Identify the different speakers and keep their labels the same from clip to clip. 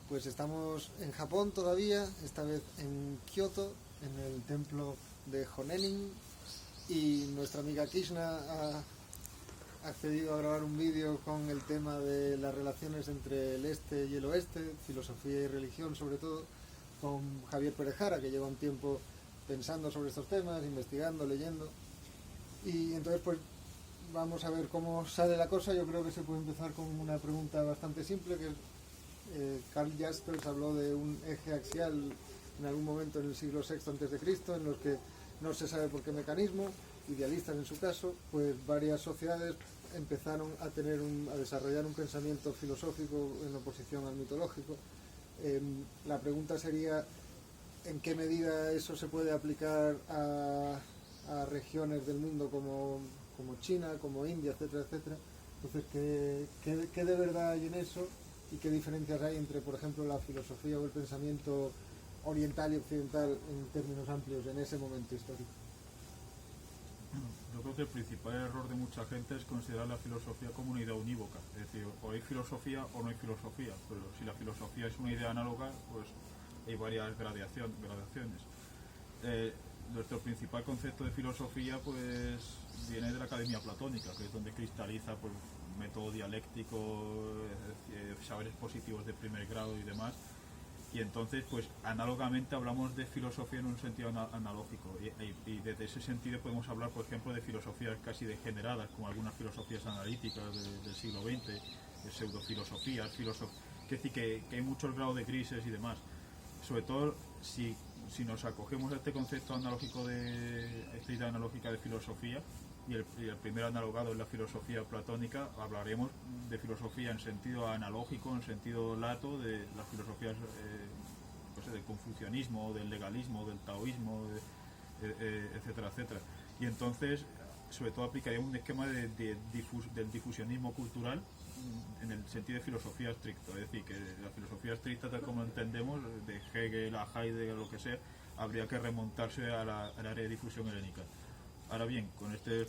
Speaker 1: Pues estamos en Japón todavía, esta vez en Kioto, en el templo de Honenin, y nuestra amiga Krishna ha accedido a grabar un vídeo con el tema de las relaciones entre el este y el oeste, filosofía y religión sobre todo, con Javier Perejara, que lleva un tiempo pensando sobre estos temas, investigando, leyendo. Y entonces pues vamos a ver cómo sale la cosa. Yo creo que se puede empezar con una pregunta bastante simple, que es Karl Jaspers habló de un eje axial en algún momento en el siglo VI a.C., en los que no se sabe por qué mecanismo, idealistas en su caso, pues varias sociedades empezaron a desarrollar un pensamiento filosófico en oposición al mitológico. La pregunta sería en qué medida eso se puede aplicar a regiones del mundo como China, como India, etcétera, etcétera. Entonces, ¿qué de verdad hay en eso? ¿Y qué diferencias hay entre, por ejemplo, la filosofía o el pensamiento oriental y occidental en términos amplios en ese momento histórico?
Speaker 2: Yo creo que el principal error de mucha gente es considerar la filosofía como una idea unívoca. Es decir, o hay filosofía o no hay filosofía. Pero si la filosofía es una idea análoga, pues hay varias gradaciones. Nuestro principal concepto de filosofía pues viene de la Academia Platónica, que es donde cristaliza pues, método dialéctico, saberes positivos de primer grado y demás. Y entonces, pues análogamente hablamos de filosofía en un sentido analógico y desde ese sentido podemos hablar, por ejemplo, de filosofías casi degeneradas, como algunas filosofías analíticas del siglo XX, de pseudofilosofías, que decir que hay muchos grados de grises y demás. Sobre todo si nos acogemos a este concepto analógico esta idea analógica de filosofía, y el primer analogado es la filosofía platónica, hablaremos de filosofía en sentido analógico, en sentido lato, de las filosofías del confucianismo, del legalismo, del taoísmo, etcétera, etcétera. Y entonces, sobre todo aplicaría un esquema del difusionismo cultural en el sentido de filosofía estricta, es decir, que la filosofía estricta, tal como lo entendemos, de Hegel a Heidegger o lo que sea, habría que remontarse al área de difusión helénica. Ahora bien, con estos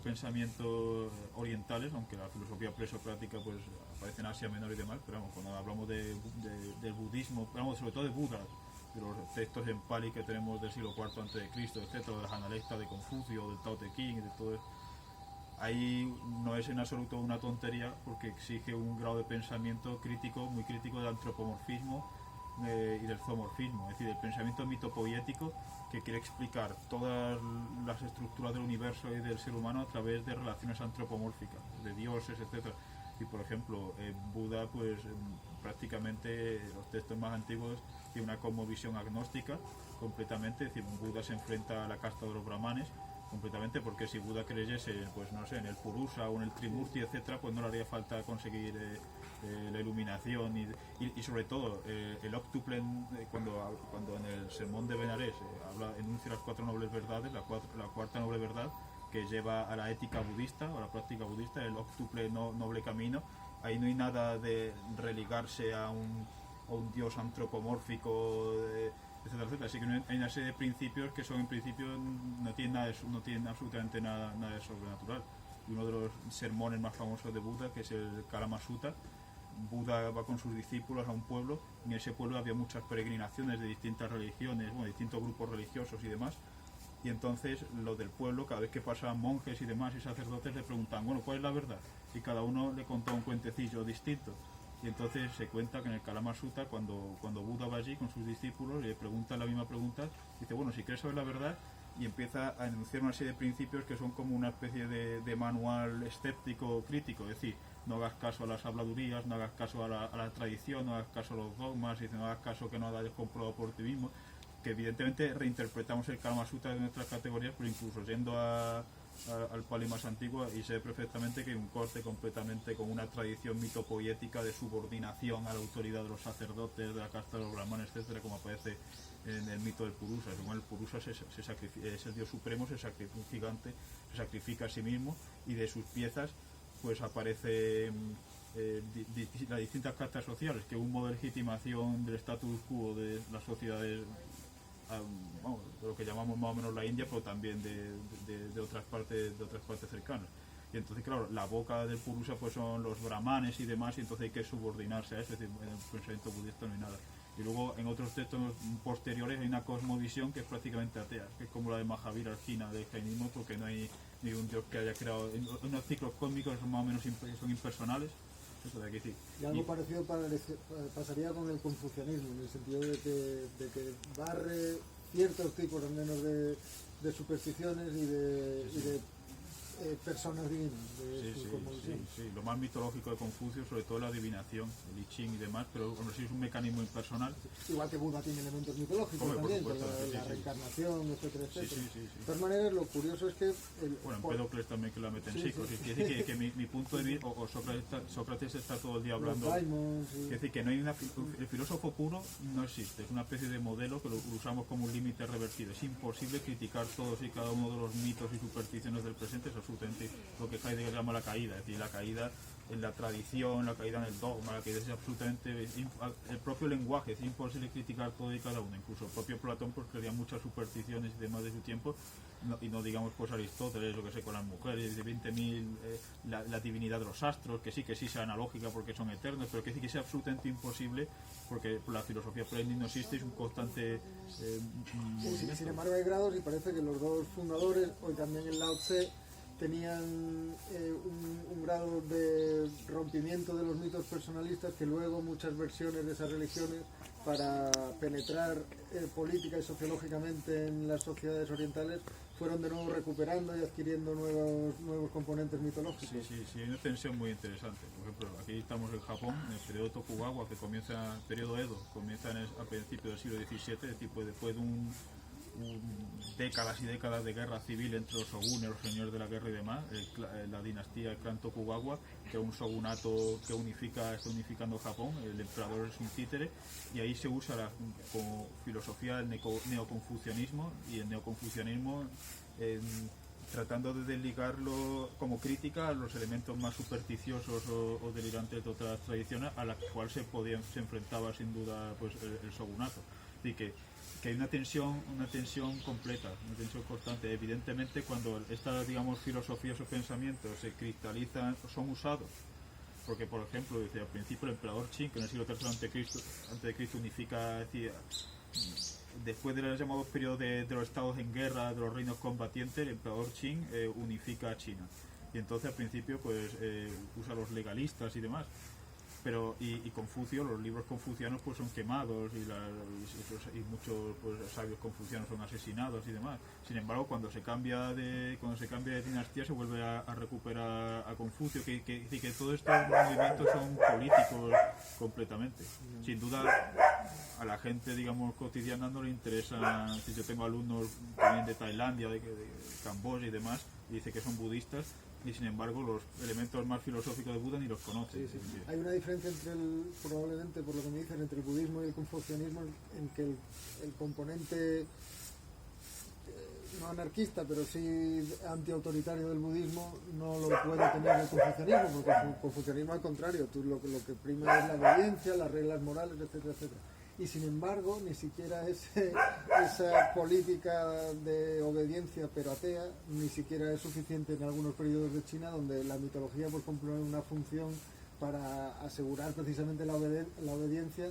Speaker 2: pensamientos orientales, aunque la filosofía presocrática pues aparece en Asia Menor y demás, pero vamos, cuando hablamos del budismo, hablamos sobre todo de Buda, de los textos en Pali que tenemos del siglo IV a.C., etcétera, de las Analectas de Confucio, del Tao Te Ching, de todo eso, ahí no es en absoluto una tontería porque exige un grado de pensamiento crítico, muy crítico del antropomorfismo y del zoomorfismo, es decir, del pensamiento mitopoético que quiere explicar todas las estructuras del universo y del ser humano a través de relaciones antropomórficas, de dioses, etc. Y por ejemplo, Buda, pues prácticamente los textos más antiguos tienen una cosmovisión agnóstica completamente, es decir, Buda se enfrenta a la casta de los brahmanes completamente, porque si Buda creyese, pues no sé, en el Purusa o en el Trimurti, etcétera, pues no le haría falta conseguir la iluminación y sobre todo el octuple, cuando en el sermón de Benarés enuncia las cuatro nobles verdades, la cuarta noble verdad que lleva a la ética budista o a la práctica budista, el octuple noble camino, ahí no hay nada de religarse a un dios antropomórfico, etcétera, etcétera. Así que hay una serie de principios que son en principio no tienen absolutamente nada de sobrenatural. Y uno de los sermones más famosos de Buda, que es el Kalama Sutta, Buda va con sus discípulos a un pueblo y en ese pueblo había muchas peregrinaciones de distintas religiones, distintos grupos religiosos y demás. Y entonces los del pueblo, cada vez que pasaban monjes y demás y sacerdotes, le preguntaban, bueno, ¿cuál es la verdad? Y cada uno le contaba un cuentecillo distinto. Y entonces se cuenta que en el Kalama Sutta, cuando Buda va allí con sus discípulos y le pregunta la misma pregunta, dice, bueno, si quieres saber la verdad, y empieza a enunciar una serie de principios que son como una especie de manual escéptico crítico, es decir, no hagas caso a las habladurías, no hagas caso a la tradición, no hagas caso a los dogmas, y no hagas caso que no hayas comprobado por ti mismo, que evidentemente reinterpretamos el Kalama Sutta de nuestras categorías, pero incluso yendo al Pali más antiguo y sé perfectamente que hay un corte completamente con una tradición mitopoética de subordinación a la autoridad de los sacerdotes, de la casta de los brahmanes, etcétera, como aparece en el mito del Purusa. Según el Purusa es el dios supremo, es un gigante, se sacrifica a sí mismo y de sus piezas pues aparece las distintas castas sociales, que un modo de legitimación del status quo de las sociedades, de lo que llamamos más o menos la India, pero también de otras partes cercanas. Y entonces, claro, la boca del Purusa pues son los brahmanes y demás, y entonces hay que subordinarse a eso, es decir, en el pensamiento budista no hay nada. Y luego en otros textos posteriores hay una cosmovisión que es prácticamente atea, que es como la de Mahavira Arjuna del jainismo, porque no hay ningún dios que haya creado unos ciclos cósmicos que son más o menos son impersonales. Eso de aquí sí.
Speaker 1: Y algo parecido pasaría con el confucianismo, en el sentido de que barre ciertos tipos al menos de supersticiones y de personas divinas.
Speaker 2: Sí. Lo más mitológico de Confucio, sobre todo la adivinación, el I Ching y demás, pero bueno, sí es un mecanismo impersonal.
Speaker 1: Igual que Buda tiene elementos mitológicos también, con la reencarnación, etcétera, etcétera. De todas maneras, lo curioso es que...
Speaker 2: Bueno, Empédocles también que la mete en psicos. Quiere decir que mi punto de vista, o Sócrates está todo el día hablando... Quiere decir que no hay el filósofo puro no existe, es una especie de modelo que lo usamos como un límite revertido. Es imposible criticar todos y cada uno de los mitos y supersticiones del presente, es absolutamente lo que Heidegger llama la caída, es decir, la caída en la tradición, la caída en el dogma, la caída es absolutamente el propio lenguaje, es imposible criticar todo y cada uno, incluso el propio Platón pues creía muchas supersticiones y demás de su tiempo, y no digamos pues Aristóteles, lo que sé, con las mujeres, de 20.000, la divinidad de los astros, que sí sea analógica porque son eternos, pero que sí que sea absolutamente imposible porque la filosofía plena no existe, es un constante...
Speaker 1: sin embargo hay grados y parece que los dos fundadores, hoy también el Lao Tse, tenían un grado de rompimiento de los mitos personalistas que luego muchas versiones de esas religiones, para penetrar política y sociológicamente en las sociedades orientales, fueron de nuevo recuperando y adquiriendo nuevos componentes mitológicos.
Speaker 2: Sí, hay una tensión muy interesante. Por ejemplo, aquí estamos en Japón, en el periodo Tokugawa, que comienza, el periodo Edo, comienza a principios del siglo XVII, es decir, después de décadas y décadas de guerra civil entre los shogunes, los señores de la guerra y demás, la dinastía, el clan Tokugawa, que es un shogunato que está unificando Japón, el emperador es un títere, y ahí se usa como filosofía el neoconfucianismo, y el neoconfucianismo tratando de desligarlo como crítica a los elementos más supersticiosos o delirantes de otras tradiciones a las cuales se enfrentaba sin duda pues el shogunato. Así que hay una tensión completa, una tensión constante. Evidentemente, cuando estas, digamos, filosofías o pensamientos se cristalizan, son usados, porque, por ejemplo, desde al principio el emperador Qin, que en el siglo III a.C. unifica, es decir, después del llamado periodo de los estados en guerra, de los reinos combatientes, el emperador Qin unifica a China. Y entonces, al principio, pues usa a los legalistas y demás. Pero y Confucio, los libros confucianos pues son quemados y muchos pues, sabios confucianos son asesinados y demás. Sin embargo, cuando se cambia de dinastía se vuelve a recuperar a Confucio, que todos estos movimientos son políticos completamente. Sin duda a la gente, digamos, cotidiana no le interesa. Si yo tengo alumnos que vienen de Tailandia, de Camboya y demás, y dice que son budistas, y sin embargo los elementos más filosóficos de Buda ni los conocen.
Speaker 1: Sí. Hay una diferencia probablemente por lo que me dices, entre el budismo y el confucianismo, en que el componente no anarquista, pero sí antiautoritario del budismo no lo puede tener el confucianismo, porque el confucianismo al contrario, lo que prima es la obediencia, las reglas morales, etcétera, etcétera. Y sin embargo, ni siquiera esa política de obediencia pero atea, ni siquiera es suficiente en algunos periodos de China, donde la mitología pues cumple una función para asegurar precisamente la obediencia,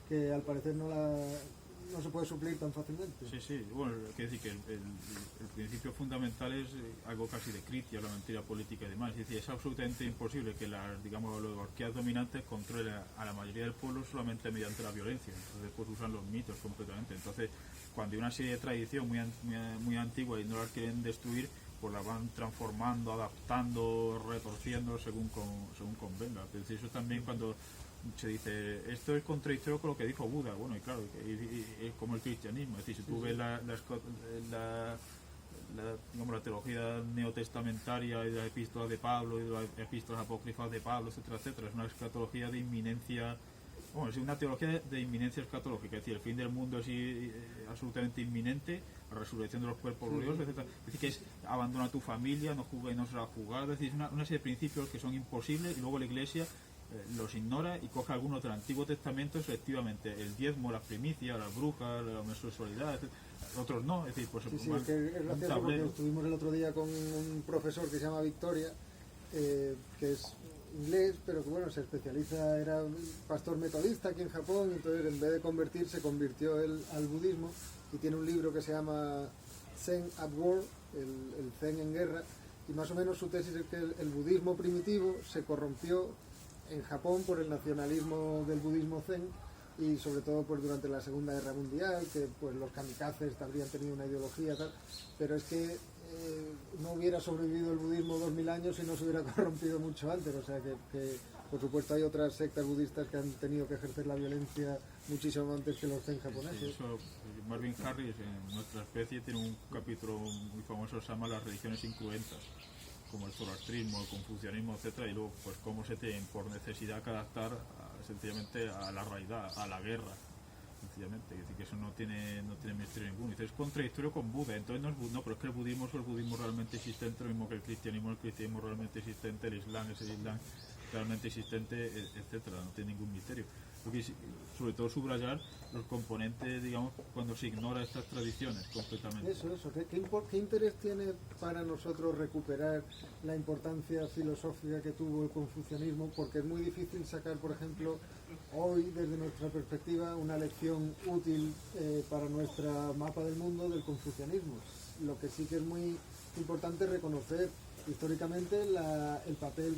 Speaker 1: que al parecer no se puede suplir tan fácilmente.
Speaker 2: Sí, bueno, quiere decir que el principio fundamental es algo casi de Kritia, la mentira política y demás. Es decir, es absolutamente imposible que las oligarquías dominantes controlen a la mayoría del pueblo solamente mediante la violencia. Entonces, pues usan los mitos completamente. Entonces, cuando hay una serie de tradición muy antigua y no las quieren destruir, pues la van transformando, adaptando, retorciendo según convenga. Es decir, eso también cuando se dice, esto es contradictorio con lo que dijo Buda, bueno, y claro, y es como el cristianismo, es decir, si tú ves digamos, la teología neotestamentaria y de las epístolas de Pablo y de las epístolas apócrifas de Pablo, etcétera, es una escatología de inminencia, bueno, es una teología de inminencia escatológica, es decir, el fin del mundo es absolutamente inminente, la resurrección de los cuerpos gloriosos, etcétera. Es decir, que es abandona tu familia, no juzga y no será juzgado, es decir, una serie de principios que son imposibles, y luego la Iglesia los ignora y coge algunos del Antiguo Testamento, efectivamente, el diezmo, las primicias, las brujas, la homosexualidad, etc. Otros no, es decir, pues
Speaker 1: es que es gracioso porque estuvimos el otro día con un profesor que se llama Victoria, que es inglés, pero que bueno, se especializa, era pastor metodista aquí en Japón, entonces en vez de convertirse, convirtió él al budismo, y tiene un libro que se llama Zen at War, el Zen en guerra, y más o menos su tesis es que el budismo primitivo se corrompió en Japón por el nacionalismo del budismo zen, y sobre todo pues durante la Segunda Guerra Mundial, que pues los kamikazes habrían tenido una ideología tal, pero es que no hubiera sobrevivido el budismo 2000 años si no se hubiera corrompido mucho antes, o sea que por supuesto hay otras sectas budistas que han tenido que ejercer la violencia muchísimo antes que los zen japoneses.
Speaker 2: Sí, eso, Marvin Harris en Nuestra Especie tiene un capítulo muy famoso que se llama Las religiones incruentas, como el zoroastrismo, el confucianismo, etcétera, y luego pues cómo se tienen por necesidad que adaptar sencillamente a la realidad, a la guerra, sencillamente. Es decir, que eso no tiene misterio ninguno. Dice, es contradictorio con Buda, entonces no es no, pero es que el budismo es el budismo realmente existente, lo mismo que el cristianismo realmente existente, el islam es el islam realmente existente, etcétera, no tiene ningún misterio. Porque sobre todo subrayar los componentes, digamos, cuando se ignora estas tradiciones completamente.
Speaker 1: Eso, ¿qué interés tiene para nosotros recuperar la importancia filosófica que tuvo el confucianismo? Porque es muy difícil sacar, por ejemplo, hoy, desde nuestra perspectiva, una lección útil para nuestro mapa del mundo del confucianismo. Lo que sí que es muy importante reconocer históricamente el papel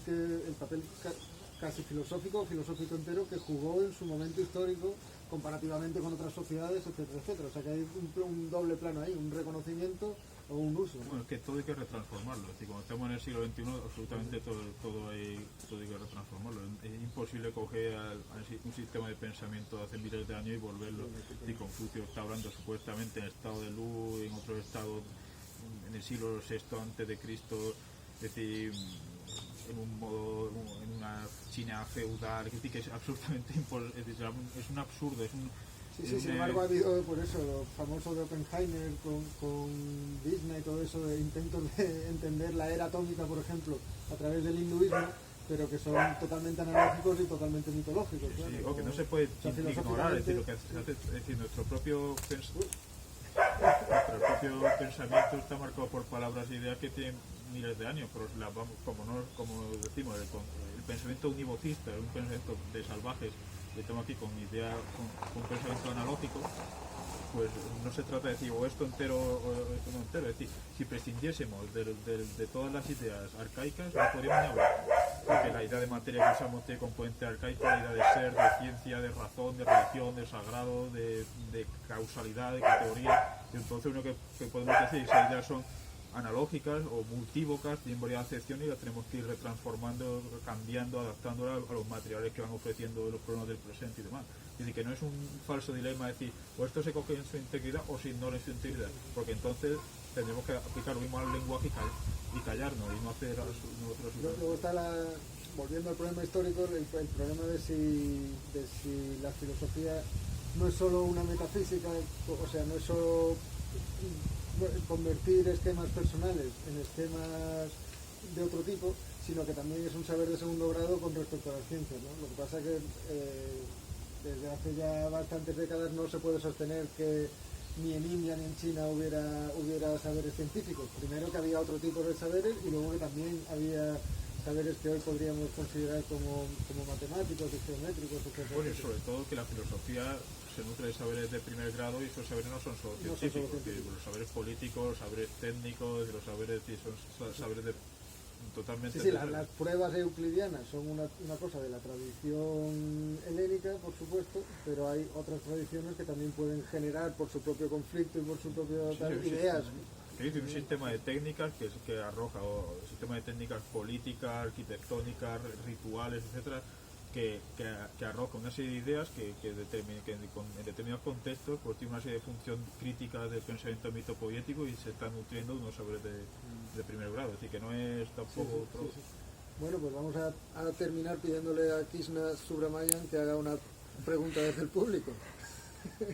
Speaker 1: casi filosófico entero que jugó en su momento histórico comparativamente con otras sociedades, etcétera, etcétera. O sea que hay un doble plano ahí, un reconocimiento o un uso.
Speaker 2: Bueno, es que todo hay que retransformarlo. Es decir, cuando estamos en el siglo XXI, absolutamente todo hay que retransformarlo. Es imposible coger un sistema de pensamiento de hace miles de años y volverlo. Y Confucio está hablando supuestamente en el estado de Lu, en otro estado en el siglo VI antes de Cristo, es decir, en una China feudal, es decir, que es absolutamente es un absurdo,
Speaker 1: sin embargo ha habido por eso los famosos de Oppenheimer con Disney y todo eso de intentos de entender la era atómica, por ejemplo, a través del hinduismo, pero que son totalmente analógicos y totalmente mitológicos.
Speaker 2: Sí,
Speaker 1: claro,
Speaker 2: o que no se puede ignorar, es decir, lo que hace, es decir, nuestro propio pensamiento está marcado por palabras e ideas que tienen miles de años, pero como decimos, el pensamiento univocista, un pensamiento de salvajes, que estamos aquí con con pensamiento analógico, pues no se trata de decir o esto entero o esto no entero, es decir, si prescindiésemos de todas las ideas arcaicas, no podríamos ni hablar, porque la idea de materia que usamos tiene componente arcaico, la idea de ser, de ciencia, de razón, de religión, de sagrado, de causalidad, de categoría, y entonces uno que podemos decir, esas ideas son analógicas o multívocas, tienen varias acepciones y las tenemos que ir retransformando, cambiando, adaptándolas a los materiales que van ofreciendo los problemas del presente y demás. Es decir, que no es un falso dilema decir, o esto se coge en su integridad o se ignora en su integridad, porque entonces tendremos que aplicar lo mismo al lenguaje y callarnos y no hacer
Speaker 1: Luego está volviendo al problema histórico, el problema de si la filosofía no es solo una metafísica, o sea, no es solo convertir esquemas personales en esquemas de otro tipo, sino que también es un saber de segundo grado con respecto a las ciencias, ¿no? Lo que pasa es que desde hace ya bastantes décadas no se puede sostener que ni en India ni en China hubiera saberes científicos. Primero que había otro tipo de saberes y luego que también había saberes que hoy podríamos considerar como matemáticos y geométricos, etc.
Speaker 2: Bueno, y sobre todo que la filosofía se nutre de saberes de primer grado y esos saberes no son solo científicos, los saberes políticos, los saberes técnicos, los saberes son saberes de totalmente...
Speaker 1: Sí, las pruebas euclidianas son una cosa de la tradición helénica, por supuesto, pero hay otras tradiciones que también pueden generar por su propio conflicto y por su propio ideas.
Speaker 2: Un sistema de técnicas que arroja, o sistema de técnicas políticas, arquitectónicas, rituales, etcétera, que arroja una serie de ideas que en determinados contextos pues tiene una serie de función crítica del pensamiento mitopoético y se están nutriendo unos saberes de primer grado, es decir, que no es tampoco...
Speaker 1: Sí. Bueno, pues vamos a terminar pidiéndole a Krishna Subramayan que haga una pregunta desde el público.